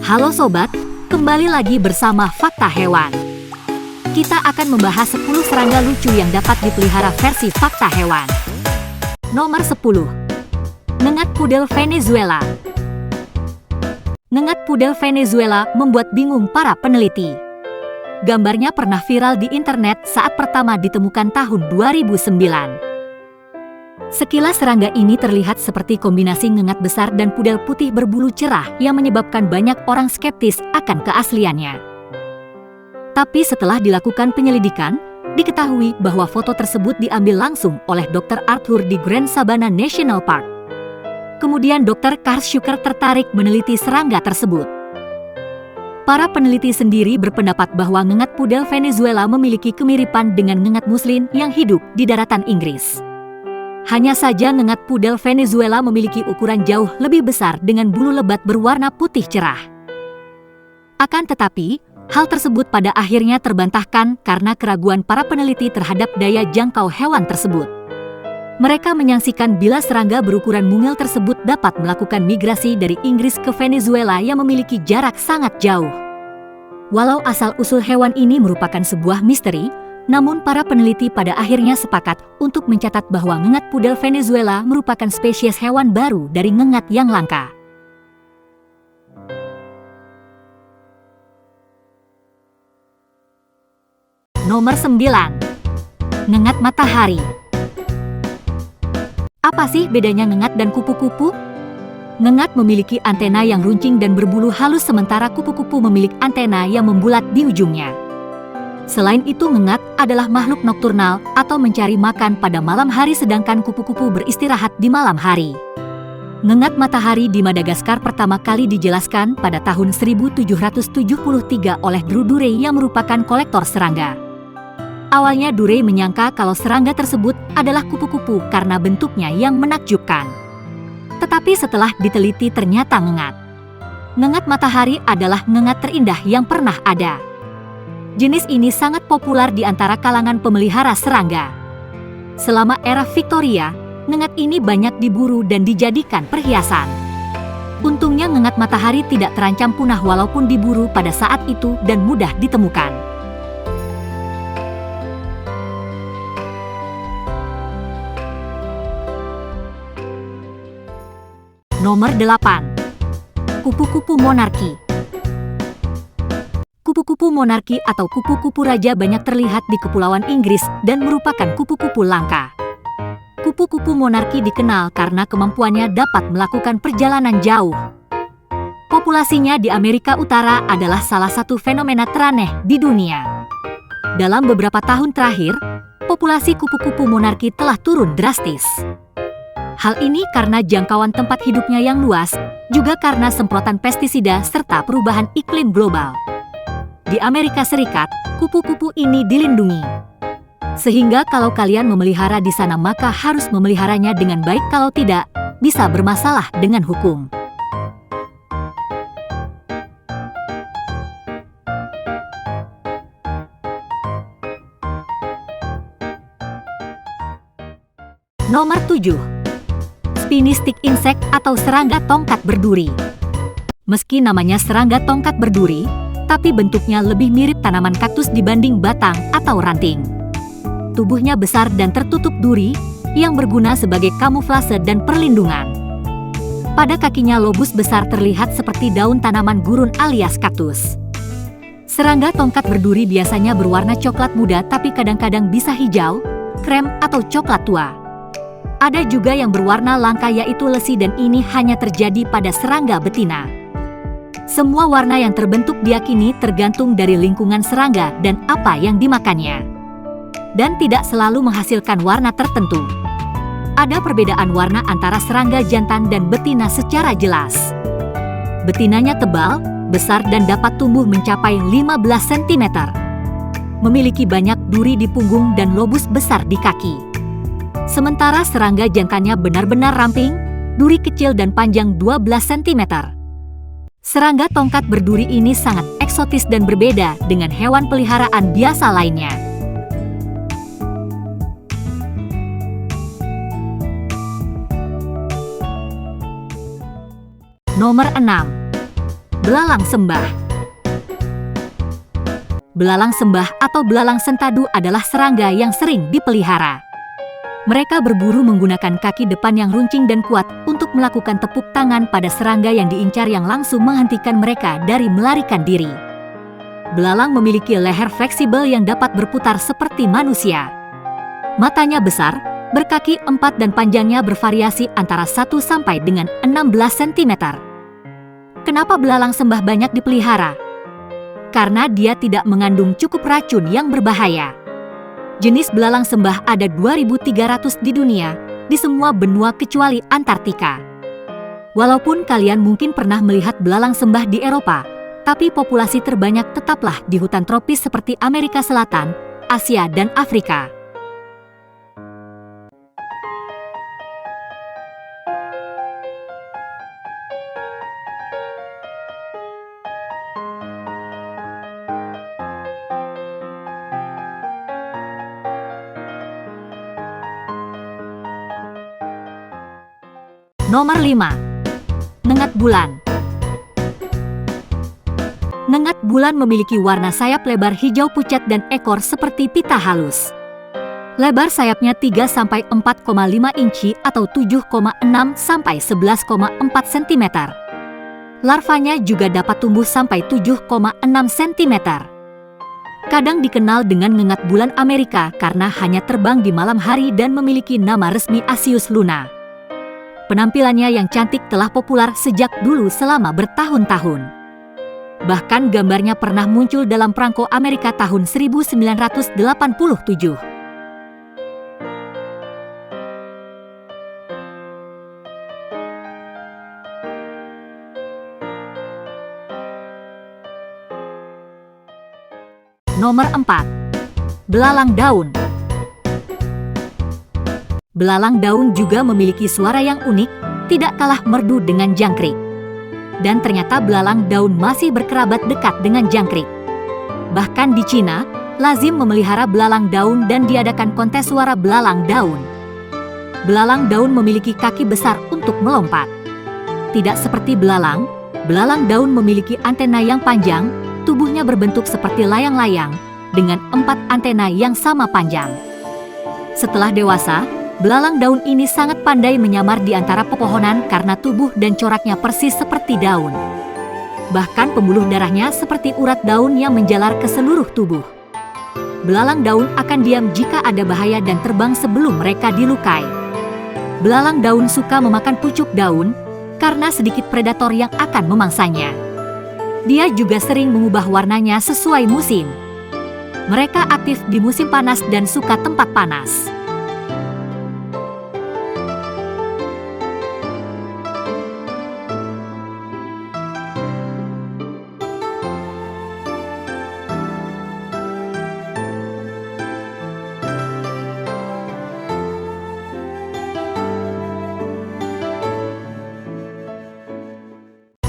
Halo sobat, kembali lagi bersama Fakta Hewan. Kita akan membahas 10 serangga lucu yang dapat dipelihara versi Fakta Hewan. Nomor 10. Nengat pudel Venezuela. Nengat pudel Venezuela membuat bingung para peneliti. Gambarnya pernah viral di internet saat pertama ditemukan tahun 2009. Sekilas serangga ini terlihat seperti kombinasi nengat besar dan pudel putih berbulu cerah yang menyebabkan banyak orang skeptis akan keasliannya. Tapi setelah dilakukan penyelidikan, diketahui bahwa foto tersebut diambil langsung oleh Dr. Arthur di Grand Sabana National Park. Kemudian Dr. Karl Schuker tertarik meneliti serangga tersebut. Para peneliti sendiri berpendapat bahwa nengat pudel Venezuela memiliki kemiripan dengan nengat muslin yang hidup di daratan Inggris. Hanya saja nengat pudel Venezuela memiliki ukuran jauh lebih besar dengan bulu lebat berwarna putih cerah. Akan tetapi, hal tersebut pada akhirnya terbantahkan karena keraguan para peneliti terhadap daya jangkau hewan tersebut. Mereka menyaksikan bila serangga berukuran mungil tersebut dapat melakukan migrasi dari Inggris ke Venezuela yang memiliki jarak sangat jauh. Walau asal-usul hewan ini merupakan sebuah misteri, namun para peneliti pada akhirnya sepakat untuk mencatat bahwa nengat pudel Venezuela merupakan spesies hewan baru dari nengat yang langka. Nomor 9. Nengat matahari. Apa sih bedanya nengat dan kupu-kupu? Nengat memiliki antena yang runcing dan berbulu halus sementara kupu-kupu memiliki antena yang membulat di ujungnya. Selain itu, nengat adalah makhluk nokturnal atau mencari makan pada malam hari sedangkan kupu-kupu beristirahat di malam hari. Nengat matahari di Madagaskar pertama kali dijelaskan pada tahun 1773 oleh Drew Durey yang merupakan kolektor serangga. Awalnya Durey menyangka kalau serangga tersebut adalah kupu-kupu karena bentuknya yang menakjubkan. Tetapi setelah diteliti ternyata nengat. Nengat matahari adalah nengat terindah yang pernah ada. Jenis ini sangat populer di antara kalangan pemelihara serangga. Selama era Victoria, nengat ini banyak diburu dan dijadikan perhiasan. Untungnya nengat matahari tidak terancam punah walaupun diburu pada saat itu dan mudah ditemukan. Nomor 8. Kupu-kupu monarki. Kupu-kupu monarki atau kupu-kupu raja banyak terlihat di Kepulauan Inggris dan merupakan kupu-kupu langka. Kupu-kupu monarki dikenal karena kemampuannya dapat melakukan perjalanan jauh. Populasinya di Amerika Utara adalah salah satu fenomena teraneh di dunia. Dalam beberapa tahun terakhir, populasi kupu-kupu monarki telah turun drastis. Hal ini karena jangkauan tempat hidupnya yang luas, juga karena semprotan pestisida serta perubahan iklim global. Di Amerika Serikat, kupu-kupu ini dilindungi. Sehingga kalau kalian memelihara di sana maka harus memeliharanya dengan baik, kalau tidak, bisa bermasalah dengan hukum. Nomor 7. Spiny stick insect atau serangga tongkat berduri. Meski namanya serangga tongkat berduri, tapi bentuknya lebih mirip tanaman kaktus dibanding batang atau ranting. Tubuhnya besar dan tertutup duri, yang berguna sebagai kamuflase dan perlindungan. Pada kakinya lobus besar terlihat seperti daun tanaman gurun alias kaktus. Serangga tongkat berduri biasanya berwarna coklat muda tapi kadang-kadang bisa hijau, krem atau coklat tua. Ada juga yang berwarna langka yaitu lesi dan ini hanya terjadi pada serangga betina. Semua warna yang terbentuk diyakini tergantung dari lingkungan serangga dan apa yang dimakannya. Dan tidak selalu menghasilkan warna tertentu. Ada perbedaan warna antara serangga jantan dan betina secara jelas. Betinanya tebal, besar dan dapat tumbuh mencapai 15 cm. Memiliki banyak duri di punggung dan lobus besar di kaki. Sementara serangga jantannya benar-benar ramping, duri kecil dan panjang 12 cm. Serangga tongkat berduri ini sangat eksotis dan berbeda dengan hewan peliharaan biasa lainnya. Nomor 6. Belalang sembah. Belalang sembah atau belalang sentadu adalah serangga yang sering dipelihara. Mereka berburu menggunakan kaki depan yang runcing dan kuat untuk melakukan tepuk tangan pada serangga yang diincar yang langsung menghentikan mereka dari melarikan diri. Belalang memiliki leher fleksibel yang dapat berputar seperti manusia. Matanya besar, berkaki 4 dan panjangnya bervariasi antara 1 sampai dengan 16 cm. Kenapa belalang sembah banyak dipelihara? Karena dia tidak mengandung cukup racun yang berbahaya. Jenis belalang sembah ada 2.300 di dunia, di semua benua kecuali Antartika. Walaupun kalian mungkin pernah melihat belalang sembah di Eropa, tapi populasi terbanyak tetaplah di hutan tropis seperti Amerika Selatan, Asia, dan Afrika. Nomor 5. Nengat bulan. Nengat bulan memiliki warna sayap lebar hijau pucat dan ekor seperti pita halus. Lebar sayapnya 3-4,5 inci atau 7,6-11,4 cm. Larvanya juga dapat tumbuh sampai 7,6 cm. Kadang dikenal dengan nengat bulan Amerika karena hanya terbang di malam hari dan memiliki nama resmi Asius luna. Penampilannya yang cantik telah populer sejak dulu selama bertahun-tahun. Bahkan gambarnya pernah muncul dalam perangko Amerika tahun 1987. Nomor 4. Belalang daun. Belalang daun juga memiliki suara yang unik, tidak kalah merdu dengan jangkrik. Dan ternyata belalang daun masih berkerabat dekat dengan jangkrik. Bahkan di Cina, lazim memelihara belalang daun dan diadakan kontes suara belalang daun. Belalang daun memiliki kaki besar untuk melompat. Tidak seperti belalang daun memiliki antena yang panjang, tubuhnya berbentuk seperti layang-layang, dengan 4 antena yang sama panjang. Setelah dewasa, belalang daun ini sangat pandai menyamar di antara pepohonan karena tubuh dan coraknya persis seperti daun. Bahkan pembuluh darahnya seperti urat daun yang menjalar ke seluruh tubuh. Belalang daun akan diam jika ada bahaya dan terbang sebelum mereka dilukai. Belalang daun suka memakan pucuk daun karena sedikit predator yang akan memangsanya. Dia juga sering mengubah warnanya sesuai musim. Mereka aktif di musim panas dan suka tempat panas.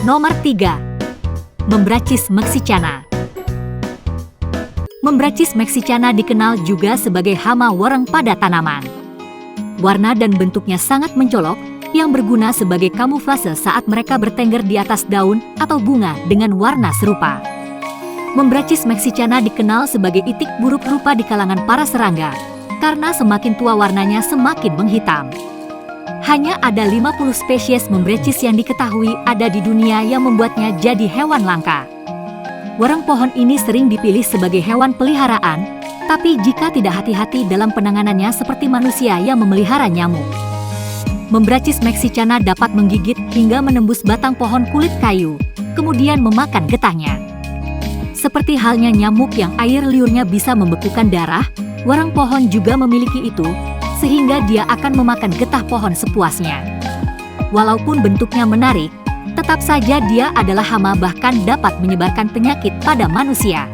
Nomor 3. Membracis mexicana. Membracis mexicana dikenal juga sebagai hama wareng pada tanaman. Warna dan bentuknya sangat mencolok, yang berguna sebagai kamuflase saat mereka bertengger di atas daun atau bunga dengan warna serupa. Membracis mexicana dikenal sebagai itik buruk rupa di kalangan para serangga, karena semakin tua warnanya semakin menghitam. Hanya ada 50 spesies membracis yang diketahui ada di dunia yang membuatnya jadi hewan langka. Wareng pohon ini sering dipilih sebagai hewan peliharaan, tapi jika tidak hati-hati dalam penanganannya seperti manusia yang memelihara nyamuk. Membracis mexicana dapat menggigit hingga menembus batang pohon kulit kayu, kemudian memakan getahnya. Seperti halnya nyamuk yang air liurnya bisa membekukan darah, wareng pohon juga memiliki itu, sehingga dia akan memakan getah pohon sepuasnya. Walaupun bentuknya menarik, tetap saja dia adalah hama bahkan dapat menyebarkan penyakit pada manusia.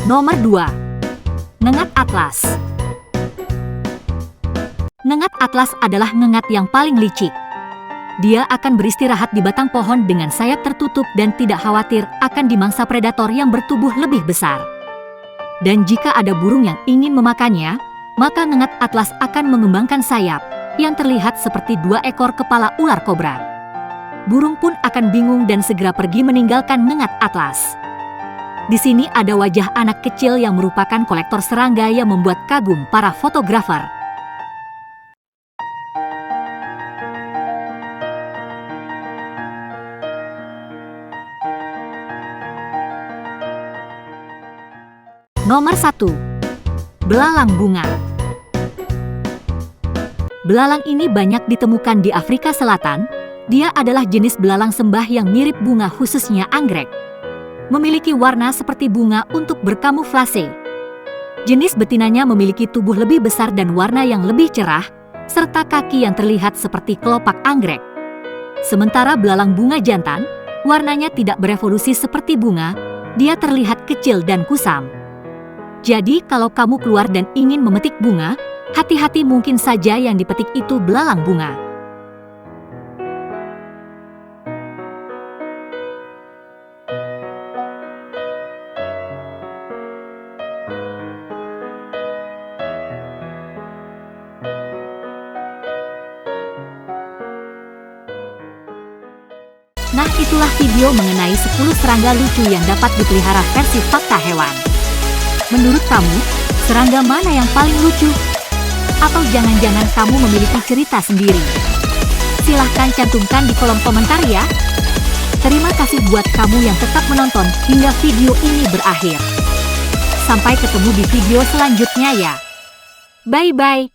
Nomor 2. Ngengat atlas. Ngengat atlas adalah ngengat yang paling licik. Dia akan beristirahat di batang pohon dengan sayap tertutup dan tidak khawatir akan dimangsa predator yang bertubuh lebih besar. Dan jika ada burung yang ingin memakannya, maka ngengat atlas akan mengembangkan sayap yang terlihat seperti 2 ekor kepala ular kobra. Burung pun akan bingung dan segera pergi meninggalkan ngengat atlas. Di sini ada wajah anak kecil yang merupakan kolektor serangga yang membuat kagum para fotografer. Nomor 1. Belalang bunga. Belalang ini banyak ditemukan di Afrika Selatan. Dia adalah jenis belalang sembah yang mirip bunga, khususnya anggrek. Memiliki warna seperti bunga untuk berkamuflase. Jenis betinanya memiliki tubuh lebih besar dan warna yang lebih cerah, serta kaki yang terlihat seperti kelopak anggrek. Sementara belalang bunga jantan, warnanya tidak berevolusi seperti bunga, dia terlihat kecil dan kusam. Jadi kalau kamu keluar dan ingin memetik bunga, hati-hati, mungkin saja yang dipetik itu belalang bunga. Nah, itulah video mengenai 10 serangga lucu yang dapat dipelihara versi Fakta Hewan. Menurut kamu, serangga mana yang paling lucu? Atau jangan-jangan kamu memiliki cerita sendiri? Silahkan cantumkan di kolom komentar ya. Terima kasih buat kamu yang tetap menonton hingga video ini berakhir. Sampai ketemu di video selanjutnya ya. Bye-bye.